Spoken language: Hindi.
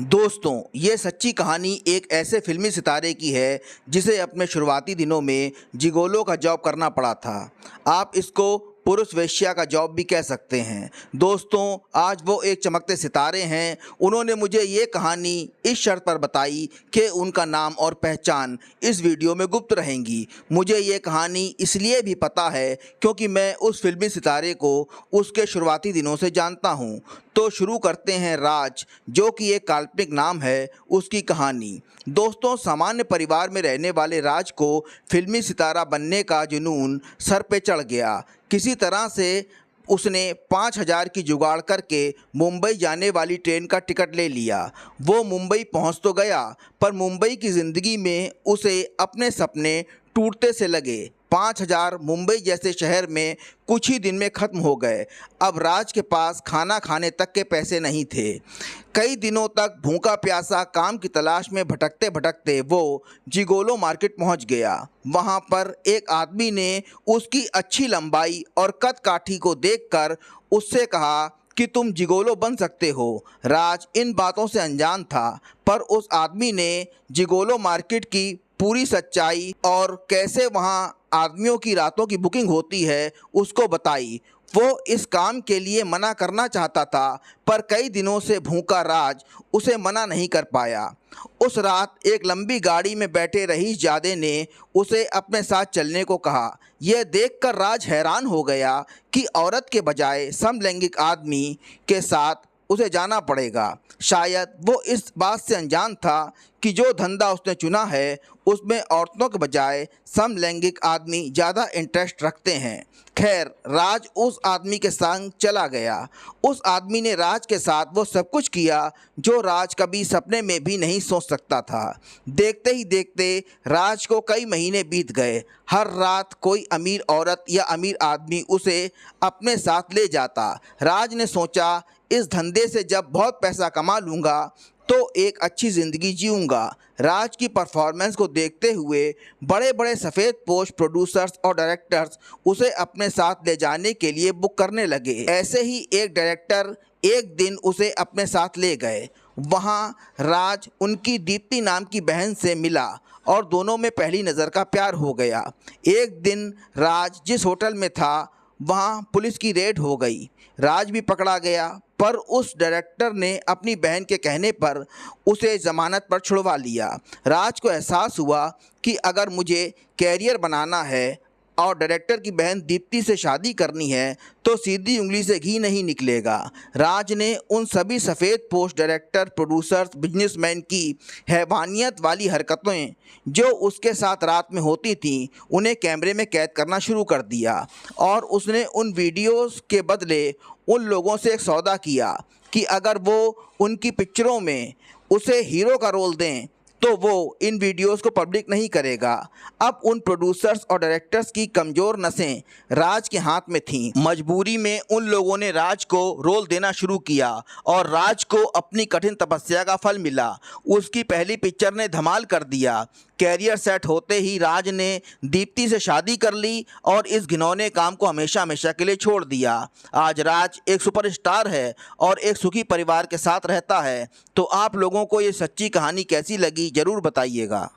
दोस्तों, ये सच्ची कहानी एक ऐसे फिल्मी सितारे की है जिसे अपने शुरुआती दिनों में जिगोलो का जॉब करना पड़ा था। आप इसको पुरुष वेश्या का जॉब भी कह सकते हैं। दोस्तों, आज वो एक चमकते सितारे हैं। उन्होंने मुझे ये कहानी इस शर्त पर बताई कि उनका नाम और पहचान इस वीडियो में गुप्त रहेंगी। मुझे ये कहानी इसलिए भी पता है क्योंकि मैं उस फिल्मी सितारे को उसके शुरुआती दिनों से जानता हूँ। तो शुरू करते हैं राज, जो कि एक काल्पनिक नाम है, उसकी कहानी। दोस्तों, सामान्य परिवार में रहने वाले राज को फिल्मी सितारा बनने का जुनून सर पे चढ़ गया। किसी तरह से उसने 5,000 की जुगाड़ करके मुंबई जाने वाली ट्रेन का टिकट ले लिया। वो मुंबई पहुंच तो गया, पर मुंबई की ज़िंदगी में उसे अपने सपने टूटते से लगे। 5,000 मुंबई जैसे शहर में कुछ ही दिन में ख़त्म हो गए। अब राज के पास खाना खाने तक के पैसे नहीं थे। कई दिनों तक भूखा प्यासा काम की तलाश में भटकते भटकते वो जिगोलो मार्केट पहुंच गया। वहां पर एक आदमी ने उसकी अच्छी लंबाई और कद काठी को देखकर उससे कहा कि तुम जिगोलो बन सकते हो। राज इन बातों से अनजान था, पर उस आदमी ने जिगोलो मार्केट की पूरी सच्चाई और कैसे वहाँ आदमियों की रातों की बुकिंग होती है उसको बताई। वो इस काम के लिए मना करना चाहता था, पर कई दिनों से भूखा राज उसे मना नहीं कर पाया। उस रात एक लंबी गाड़ी में बैठे रईस जादे ने उसे अपने साथ चलने को कहा। यह देखकर राज हैरान हो गया कि औरत के बजाय समलैंगिक आदमी के साथ उसे जाना पड़ेगा। शायद वो इस बात से अनजान था कि जो धंधा उसने चुना है उसमें औरतों के बजाय समलैंगिक आदमी ज़्यादा इंटरेस्ट रखते हैं। खैर, राज उस आदमी के संग चला गया। उस आदमी ने राज के साथ वो सब कुछ किया जो राज कभी सपने में भी नहीं सोच सकता था। देखते ही देखते राज को कई महीने बीत गए। हर रात कोई अमीर औरत या अमीर आदमी उसे अपने साथ ले जाता। राज ने सोचा, इस धंधे से जब बहुत पैसा कमा लूँगा तो एक अच्छी ज़िंदगी जीऊँगा। राज की परफॉर्मेंस को देखते हुए बड़े बड़े सफ़ेद पोश प्रोड्यूसर्स और डायरेक्टर्स उसे अपने साथ ले जाने के लिए बुक करने लगे। ऐसे ही एक डायरेक्टर एक दिन उसे अपने साथ ले गए। वहाँ राज उनकी दीप्ति नाम की बहन से मिला और दोनों में पहली नज़र का प्यार हो गया। एक दिन राज जिस होटल में था वहाँ पुलिस की रेड हो गई। राज भी पकड़ा गया, पर उस डायरेक्टर ने अपनी बहन के कहने पर उसे ज़मानत पर छुड़वा लिया। राज को एहसास हुआ कि अगर मुझे कैरियर बनाना है और डायरेक्टर की बहन दीप्ति से शादी करनी है तो सीधी उंगली से घी नहीं निकलेगा। राज ने उन सभी सफ़ेद पोश डायरेक्टर, प्रोड्यूसर्स, बिजनेसमैन की हैवानियत वाली हरकतें जो उसके साथ रात में होती थीं उन्हें कैमरे में कैद करना शुरू कर दिया। और उसने उन वीडियोस के बदले उन लोगों से एक सौदा किया कि अगर वो उनकी पिक्चरों में उसे हीरो का रोल दें तो वो इन वीडियोस को पब्लिक नहीं करेगा। अब उन प्रोड्यूसर्स और डायरेक्टर्स की कमज़ोर नसें राज के हाथ में थीं। मजबूरी में उन लोगों ने राज को रोल देना शुरू किया और राज को अपनी कठिन तपस्या का फल मिला। उसकी पहली पिक्चर ने धमाल कर दिया। कैरियर सेट होते ही राज ने दीप्ति से शादी कर ली और इस घिनौने काम को हमेशा हमेशा के लिए छोड़ दिया। आज राज एक सुपरस्टार है और एक सुखी परिवार के साथ रहता है। तो आप लोगों को ये सच्ची कहानी कैसी लगी ज़रूर बताइएगा।